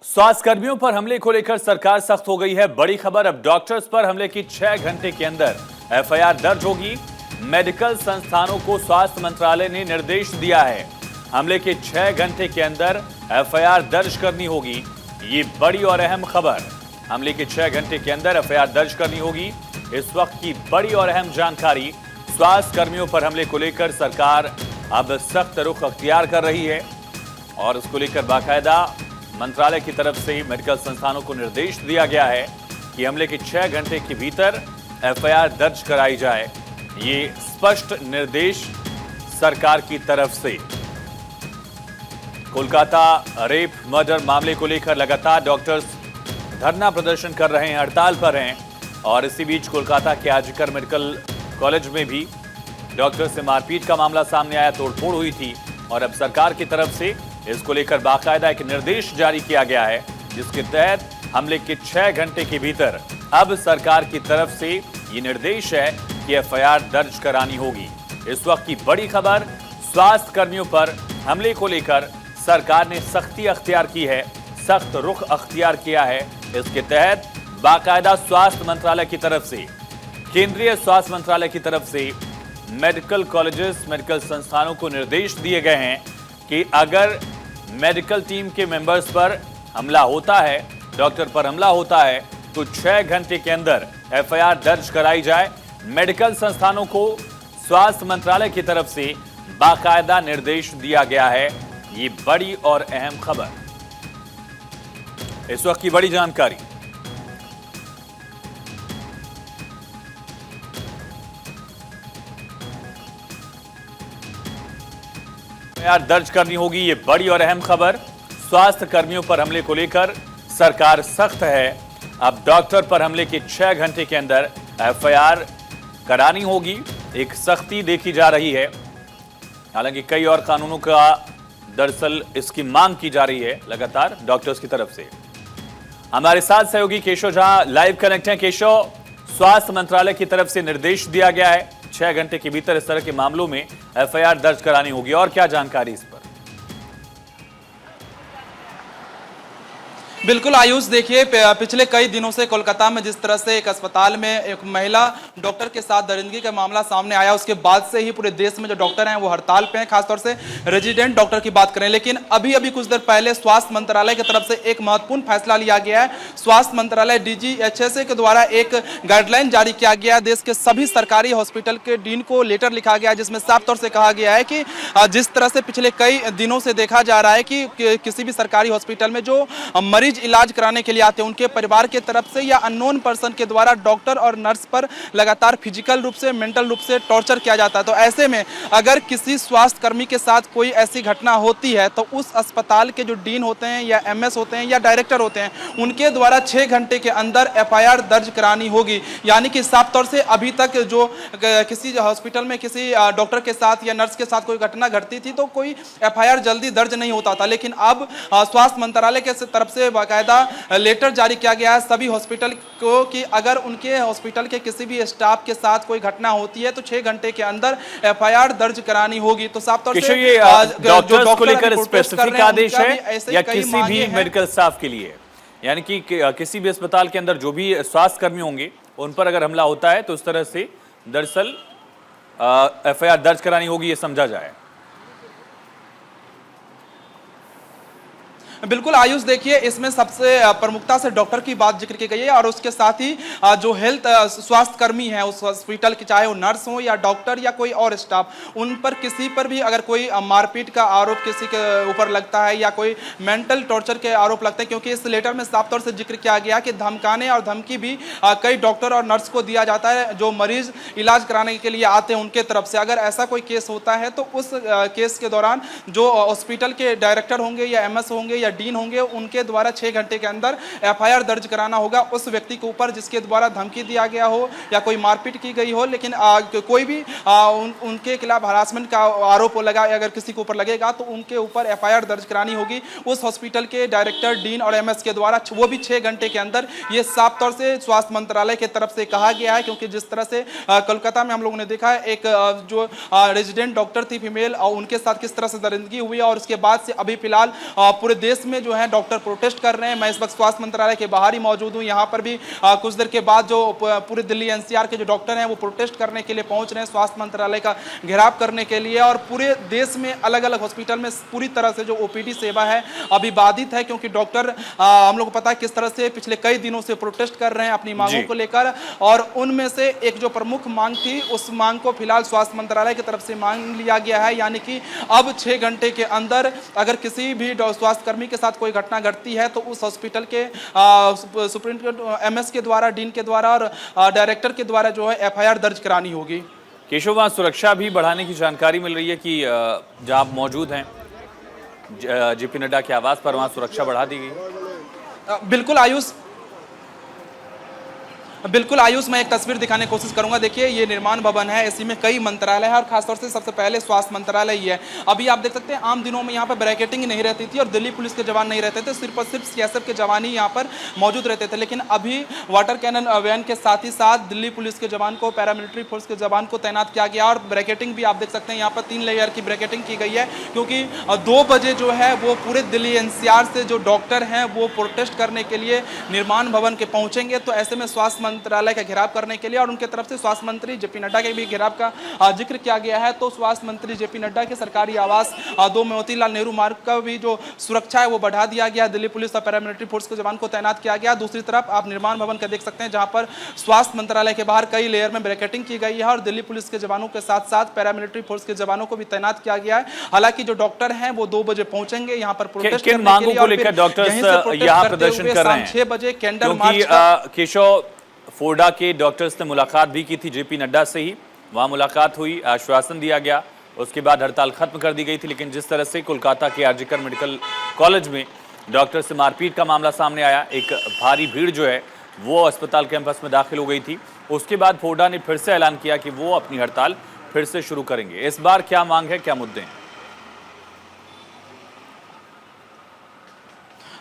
स्वास्थ्य कर्मियों पर हमले को लेकर सरकार सख्त हो गई है। बड़ी खबर, अब डॉक्टर्स पर हमले की 6 घंटे के अंदर एफआईआर दर्ज होगी। मेडिकल संस्थानों को स्वास्थ्य मंत्रालय ने निर्देश दिया है, हमले के 6 घंटे के अंदर एफआईआर दर्ज करनी होगी। ये बड़ी और अहम खबर, हमले के 6 घंटे के अंदर एफआईआर दर्ज करनी होगी। इस वक्त की बड़ी और अहम जानकारी, स्वास्थ्य कर्मियों पर हमले को लेकर सरकार अब सख्त रुख अख्तियार कर रही है और उसको लेकर बाकायदा मंत्रालय की तरफ से मेडिकल संस्थानों को निर्देश दिया गया है कि हमले के 6 घंटे के भीतर एफआईआर दर्ज कराई जाए। ये स्पष्ट निर्देश सरकार की तरफ से। कोलकाता रेप मर्डर मामले को लेकर लगातार डॉक्टर्स धरना प्रदर्शन कर रहे हैं, हड़ताल पर हैं और इसी बीच कोलकाता के आरजीकर मेडिकल कॉलेज में भी डॉक्टर से मारपीट का मामला सामने आया, तोड़फोड़ हुई थी और अब सरकार की तरफ से इसको लेकर बाकायदा एक निर्देश जारी किया गया है, जिसके तहत हमले के 6 घंटे के भीतर अब सरकार की तरफ से ये निर्देश है कि एफआईआर दर्ज करानी होगी। इस वक्त की बड़ी खबर, स्वास्थ्य कर्मियों पर हमले को लेकर सरकार ने सख्ती अख्तियार की है, सख्त रुख अख्तियार किया है। इसके तहत बाकायदा स्वास्थ्य मंत्रालय की तरफ से, केंद्रीय स्वास्थ्य मंत्रालय की तरफ से मेडिकल कॉलेजेस, मेडिकल संस्थानों को निर्देश दिए गए हैं कि अगर मेडिकल टीम के मेंबर्स पर हमला होता है, डॉक्टर पर हमला होता है, तो 6 घंटे के अंदर एफआईआर दर्ज कराई जाए। मेडिकल संस्थानों को स्वास्थ्य मंत्रालय की तरफ से बाकायदा निर्देश दिया गया है। ये बड़ी और अहम खबर, इस वक्त की बड़ी जानकारी। एफआईआर दर्ज करनी होगी, ये बड़ी और अहम खबर। स्वास्थ्य कर्मियों पर हमले को लेकर सरकार सख्त है। अब डॉक्टर पर हमले के 6 घंटे के अंदर एफआईआर करानी होगी, एक सख्ती देखी जा रही है। हालांकि कई और कानूनों का दरअसल इसकी मांग की जा रही है लगातार डॉक्टर्स की तरफ से। हमारे साथ सहयोगी केशव झा लाइव कनेक्ट हैं। केशव, स्वास्थ्य मंत्रालय की तरफ से निर्देश दिया गया है 6 घंटे के भीतर इस तरह के मामलों में एफआईआर दर्ज करानी होगी, और क्या जानकारी इस पर? बिल्कुल आयुष, देखिए पिछले कई दिनों से कोलकाता में जिस तरह से एक अस्पताल में एक महिला डॉक्टर के साथ दरिंदगी का मामला सामने आया, उसके बाद से ही पूरे देश में जो डॉक्टर हैं वो हड़ताल पे हैं, खासतौर से रेजिडेंट डॉक्टर की बात करें। लेकिन अभी कुछ देर पहले स्वास्थ्य मंत्रालय की तरफ से एक महत्वपूर्ण फैसला लिया गया है। स्वास्थ्य मंत्रालय डीजीएचएस के द्वारा एक गाइडलाइन जारी किया गया। देश के सभी सरकारी हॉस्पिटल के डीन को लेटर लिखा गया है, जिसमें साफ तौर से कहा गया है कि जिस तरह से पिछले कई दिनों से देखा जा रहा है कि किसी भी सरकारी हॉस्पिटल में जो मरीज इलाज कराने के लिए आते हैं, उनके परिवार के तरफ से या अननोन पर्सन के द्वारा डॉक्टर और नर्स पर लगातार फिजिकल रूप से, मेंटल रूप से टॉर्चर किया जाता है। तो ऐसे में अगर किसी स्वास्थ्य कर्मी के साथ कोई ऐसी घटना होती है तो उस अस्पताल के जो डीन होते हैं या एमएस होते हैं या डायरेक्टर होते हैं, उनके द्वारा 6 घंटे के अंदर एफआईआर दर्ज करानी होगी। यानी कि साफ तौर से अभी तक जो किसी हॉस्पिटल में किसी डॉक्टर के साथ या नर्स के साथ कोई घटना घटती थी तो कोई एफआईआर जल्दी दर्ज नहीं होता था, लेकिन अब स्वास्थ्य मंत्रालय के तरफ से बाकायदा लेटर जारी किया गया है सभी हॉस्पिटल को कि अगर उनके हॉस्पिटल के किसी भी स्टाफ के साथ कोई घटना होती है तो 6 घंटे के अंदर एफआईआर दर्ज करानी होगी। तो साफ तौर से ये डॉक्टर्स को लेकर स्पेसिफिक आदेश है या किसी भी मेडिकल स्टाफ के लिए, यानी कि किसी भी अस्पताल के अंदर जो भी स्वास्थ्य कर्मी होंगे उन पर अगर हमला होता है तो उस तरह से दरअसल एफआईआर दर्ज करानी होगी, ये समझा जाए? बिल्कुल आयुष, देखिए इसमें सबसे प्रमुखता से डॉक्टर की बात जिक्र की गई है और उसके साथ ही जो हेल्थ स्वास्थ्य कर्मी हैं उस हॉस्पिटल के, चाहे वो नर्स हो या डॉक्टर या कोई और स्टाफ, उन पर किसी पर भी अगर कोई मारपीट का आरोप किसी के ऊपर लगता है या कोई मेंटल टॉर्चर के आरोप लगते हैं, क्योंकि इस लेटर में साफ तौर से जिक्र किया गया कि धमकाने और धमकी भी कई डॉक्टर और नर्स को दिया जाता है जो मरीज इलाज कराने के लिए आते हैं उनके तरफ से। अगर ऐसा कोई केस होता है तो उस केस के दौरान जो हॉस्पिटल के डायरेक्टर होंगे या एमएस होंगे या डीन होंगे, उनके द्वारा 6 घंटे के अंदर एफआईआर दर्ज कराना होगा उस व्यक्ति के ऊपर जिसके द्वारा धमकी दिया गया हो या कोई मारपीट की गई हो। लेकिन कोई भी उनके खिलाफ हरासमेंट का आरोप लगा, अगर किसी के ऊपर लगेगा तो उनके ऊपर एफआईआर दर्ज करानी होगी उस हॉस्पिटल के डायरेक्टर, डीन और एमएस के द्वारा, वो भी 6 घंटे के अंदर। ये साफ तौर से स्वास्थ्य मंत्रालय की तरफ से कहा गया है, क्योंकि जिस तरह से कोलकाता में हम लोगों ने देखा है एक जो रेजिडेंट डॉक्टर थी फीमेल और उनके साथ किस तरह से दरिंदगी हुई है और उसके बाद से अभी फिलहाल पूरे देश देश में जो है डॉक्टर प्रोटेस्ट कर रहे हैं। मैं इस वक्त स्वास्थ्य मंत्रालय के बाहर ही मौजूद हूँ। यहाँ पर भी कुछ देर के बाद जो पूरे दिल्ली एनसीआर के जो डॉक्टर हैं वो प्रोटेस्ट करने के लिए पहुंच रहे हैं, स्वास्थ्य मंत्रालय का घेराव करने के लिए। और पूरे देश में अलग अलग हॉस्पिटल में पूरी तरह से जो ओपीडी सेवा है अभी बाधित है, क्योंकि डॉक्टर हम लोग को पता है किस तरह से पिछले कई दिनों से प्रोटेस्ट कर रहे हैं अपनी मांगों को लेकर। और उनमें से एक जो प्रमुख मांग थी, उस मांग को फिलहाल स्वास्थ्य मंत्रालय की तरफ से मांग लिया गया है, यानी कि अब 6 घंटे के अंदर अगर किसी भी स्वास्थ्य कर्मी के साथ कोई घटना घटती है तो उस हॉस्पिटल के सुप्रीम एमएस के द्वारा, डीन के द्वारा और डायरेक्टर के द्वारा जो है एफआईआर दर्ज करानी होगी। केशव, वहाँ सुरक्षा भी बढ़ाने की जानकारी मिल रही है कि जहाँ आप मौजूद हैं जेपी नड्डा के आवास पर, वहाँ सुरक्षा बढ़ा दी गई। बिल्कुल आयुष, मैं एक तस्वीर दिखाने की कोशिश करूंगा। देखिए ये निर्माण भवन है, इसी में कई मंत्रालय है और खासतौर से सबसे पहले स्वास्थ्य मंत्रालय ही है। अभी आप देख सकते हैं आम दिनों में यहाँ पर ब्रैकेटिंग नहीं रहती थी और दिल्ली पुलिस के जवान नहीं रहते थे, सिर्फ और सिर्फ सीएसएफ के जवान ही यहाँ पर मौजूद रहते थे। लेकिन अभी वाटर कैनन वैन के साथ ही साथ दिल्ली पुलिस के जवान को, पैरामिलिट्री फोर्स के जवान को तैनात किया गया और ब्रैकेटिंग भी आप देख सकते हैं यहाँ पर 3 लेयर की ब्रैकेटिंग की गई है, क्योंकि 2 बजे जो है वो पूरे दिल्ली एनसीआर से जो डॉक्टर हैं वो प्रोटेस्ट करने के लिए निर्माण भवन के पहुंचेंगे। तो ऐसे में स्वास्थ्य मंत्रालय का घेराव करने के लिए और उनके तरफ से स्वास्थ्य मंत्री जेपी नड्डा के भी घेराव का जिक्र किया गया है। तो स्वास्थ्य मंत्री जेपी नड्डा के सरकारी आवास 2 मोतीलाल नेहरू मार्ग का भी जो सुरक्षा है वो बढ़ा दिया गया, दिल्ली पुलिस और पैरामिलिट्री फोर्स के जवान को तैनात किया गया। दूसरी तरफ आप निर्माण भवन का देख सकते हैं, जहां पर स्वास्थ्य मंत्रालय के बाहर कई लेयर में ब्रैकेटिंग की गई है और दिल्ली पुलिस के जवानों के साथ साथ पैरामिलिट्री फोर्स के जवानों को भी तैनात किया गया है। हालांकि जो डॉक्टर हैं वो 2 बजे पहुंचेंगे यहाँ पर प्रोटेस्ट करने के लिए। मांगों को लेकर डॉक्टर्स यहाँ प्रदर्शन कर रहे हैं 6 बजे कैंडल मार्च। केशव, फोर्डा के डॉक्टर्स ने मुलाकात भी की थी जेपी नड्डा से ही, वहां मुलाकात हुई, आश्वासन दिया गया, उसके बाद हड़ताल खत्म कर दी गई थी। लेकिन जिस तरह से कोलकाता के आरजीकर मेडिकल कॉलेज में डॉक्टर से मारपीट का मामला सामने आया, एक भारी भीड़ जो है वो अस्पताल कैंपस में दाखिल हो गई थी, उसके बाद फोर्डा ने फिर से ऐलान किया कि वो अपनी हड़ताल फिर से शुरू करेंगे। इस बार क्या मांग है, क्या मुद्दे हैं?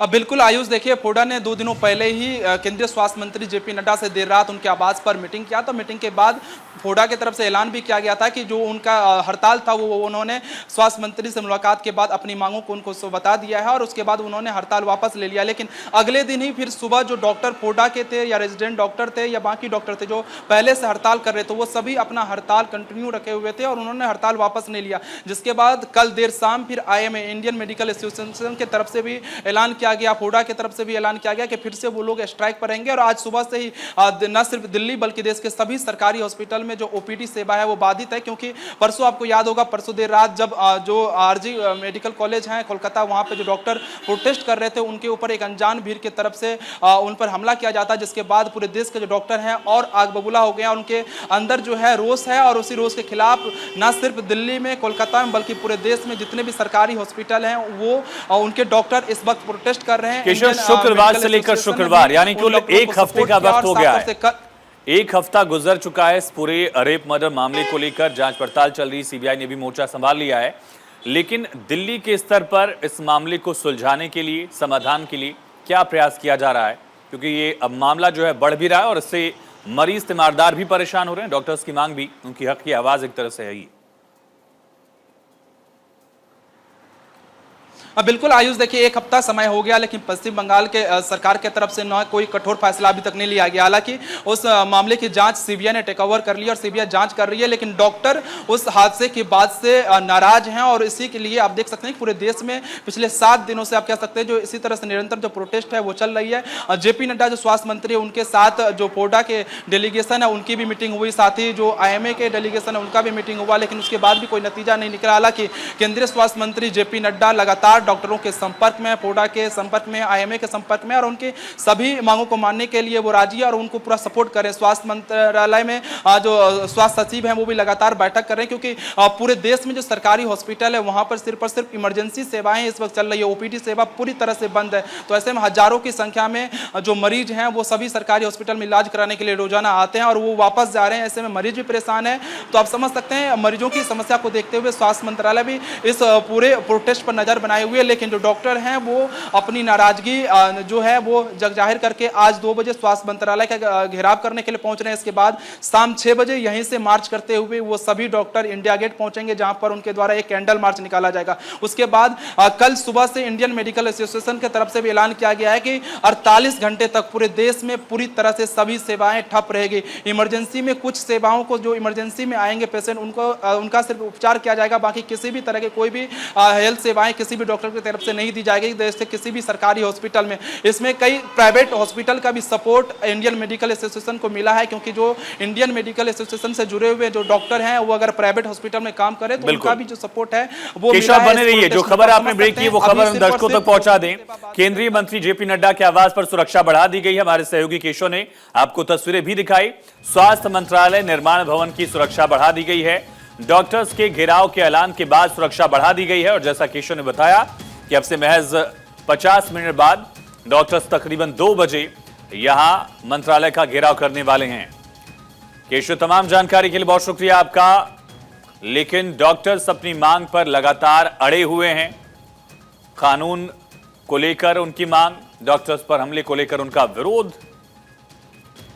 बिल्कुल आयुष, देखिए फोर्डा ने 2 दिनों पहले ही केंद्रीय स्वास्थ्य मंत्री जेपी नड्डा से देर रात उनके आवास पर मीटिंग किया। तो मीटिंग के बाद फोर्डा की तरफ से ऐलान भी किया गया था कि जो उनका हड़ताल था वो उन्होंने स्वास्थ्य मंत्री से मुलाकात के बाद अपनी मांगों को उनको बता दिया है और उसके बाद उन्होंने हड़ताल वापस ले लिया। लेकिन अगले दिन ही फिर सुबह जो डॉक्टर फोर्डा के थे या रेजिडेंट डॉक्टर थे या बाकी डॉक्टर थे जो पहले से हड़ताल कर रहे थे, वो सभी अपना हड़ताल कंटिन्यू रखे हुए थे और उन्होंने हड़ताल वापस नहीं लिया। जिसके बाद कल देर शाम फिर IMA, इंडियन मेडिकल एसोसिएशन की तरफ से भी ऐलान किया गया, फोर्डा की तरफ से भी ऐलान किया गया कि फिर से वो लोग स्ट्राइक पर रहेंगे। और आज सुबह से ही न सिर्फ दिल्ली बल्कि देश के सभी सरकारी हॉस्पिटल में जो ओपीडी सेवा है वो बाधित है, क्योंकि परसों आपको याद होगा, परसों देर रात जब जो आरजी मेडिकल कॉलेज है कोलकाता, वहां पे जो डॉक्टर प्रोटेस्ट कर रहे थे उनके ऊपर एक अनजान भीड़ की तरफ से उन पर हमला किया जाता है, जिसके बाद पूरे देश के जो डॉक्टर हैं और आग बबूला हो गए और उनके अंदर जो है रोष है। और उसी रोष के खिलाफ न सिर्फ दिल्ली में, कोलकाता में, बल्कि पूरे देश में जितने भी सरकारी हॉस्पिटल हैं वो उनके डॉक्टर इस वक्त प्रोटेस्ट कर रहे हैं। शुक्रवार से लेकर शुक्रवार, यानी कुल 1 हफ्ते का वक्त हो गया है। 1 हफ्ता गुजर चुका है इस पूरे रेप मर्डर मामले को लेकर, जांच पड़ताल चल रही, सीबीआई ने भी मोर्चा संभाल लिया है। लेकिन दिल्ली के स्तर पर इस मामले को सुलझाने के लिए, समाधान के लिए क्या प्रयास किया जा रहा है? क्योंकि ये अब मामला जो है बढ़ भी रहा है और इससे मरीज तीमारदार भी परेशान हो रहे हैं, डॉक्टर्स की मांग भी, उनकी हक की आवाज एक तरह से है ही। बिल्कुल आयुष, देखिए 1 हफ्ता समय हो गया, लेकिन पश्चिम बंगाल के सरकार के तरफ से न कोई कठोर फैसला अभी तक नहीं लिया गया। हालांकि उस मामले की जांच सीबीआई ने टेक ओवर कर ली और सीबीआई जांच कर रही है, लेकिन डॉक्टर उस हादसे के बाद से नाराज हैं और इसी के लिए आप देख सकते हैं कि पूरे देश में पिछले 7 दिनों से आप कह सकते हैं जो इसी तरह से निरंतर जो प्रोटेस्ट है वो चल रही है। जेपी नड्डा जो स्वास्थ्य मंत्री है उनके साथ जो फोर्डा के डेलीगेशन है उनकी भी मीटिंग हुई, साथ ही जो IMA के डेलीगेशन है उनका भी मीटिंग हुआ, लेकिन उसके बाद भी कोई नतीजा नहीं निकला। हालांकि केंद्रीय स्वास्थ्य मंत्री जेपी नड्डा लगातार डॉक्टरों के संपर्क में, फोर्डा के संपर्क में, IMA के संपर्क में और उनके सभी मांगों को मानने के लिए वो राजी है और उनको पूरा सपोर्ट करें। स्वास्थ्य मंत्रालय में जो स्वास्थ्य सचिव हैं वो भी लगातार बैठक कर रहे हैं, क्योंकि पूरे देश में जो सरकारी हॉस्पिटल है वहां पर सिर्फ और सिर्फ इमरजेंसी सेवाएं इस वक्त चल रही है, ओपीडी सेवा पूरी तरह से बंद है। तो ऐसे में हजारों की संख्या में जो मरीज हैं वो सभी सरकारी हॉस्पिटल में इलाज कराने के लिए रोजाना आते हैं और वो वापस जा रहे हैं। ऐसे में मरीज भी परेशान है। तो आप समझ सकते हैं मरीजों की समस्या को देखते हुए स्वास्थ्य मंत्रालय भी इस पूरे प्रोटेस्ट पर नजर बनाए हुए, लेकिन जो डॉक्टर हैं वो अपनी नाराजगी जो है वो जग जाहिर करके आज 2 बजे स्वास्थ्य मंत्रालय का घेराव करने के लिए पहुंच रहे हैं। इसके बाद शाम 6 बजे यहीं से मार्च करते हुए वो सभी डॉक्टर इंडिया गेट पहुंचेंगे, जहां पर उनके द्वारा एक कैंडल मार्च निकाला जाएगा। उसके बाद कल सुबह से इंडियन मेडिकल एसोसिएशन की तरफ से भी ऐलान किया गया है कि 48 घंटे तक पूरे देश में पूरी तरह से सभी सेवाएं ठप रहेगी। इमरजेंसी में कुछ सेवाओं को, जो इमरजेंसी में आएंगे पेशेंट, उनका सिर्फ उपचार किया जाएगा, बाकी किसी भी तरह के कोई भी हेल्थ सेवाएं किसी भी डॉक्टर की तरफ से नहीं दी जाएगी जैसे किसी भी सरकारी हॉस्पिटल में। इसमें कई प्राइवेट हॉस्पिटल का भी सपोर्ट इंडियन मेडिकल एसोसिएशन को मिला है, क्योंकि जो इंडियन मेडिकल एसोसिएशन से जुड़े हुए जो डॉक्टर हैं वो अगर प्राइवेट हॉस्पिटल में काम करें तो उनका भी जो सपोर्ट है वो मिला है। बने रहिए, जो खबर आपने ब्रेक की वो खबर हम दर्शकों तक पहुंचा दें। केंद्रीय मंत्री जेपी नड्डा के आवास पर सुरक्षा बढ़ा दी गई है। हमारे सहयोगी केशव ने आपको तस्वीरें भी दिखाई। स्वास्थ्य मंत्रालय निर्माण भवन की सुरक्षा बढ़ा दी गई है। डॉक्टर्स के घेराव के ऐलान के बाद सुरक्षा बढ़ा दी गई है और जैसा केशव ने बताया कि अब से महज 50 मिनट बाद डॉक्टर्स तकरीबन 2 बजे यहां मंत्रालय का घेराव करने वाले हैं। केशव, तमाम जानकारी के लिए बहुत शुक्रिया आपका। लेकिन डॉक्टर्स अपनी मांग पर लगातार अड़े हुए हैं। कानून को लेकर उनकी मांग, डॉक्टर्स पर हमले को लेकर उनका विरोध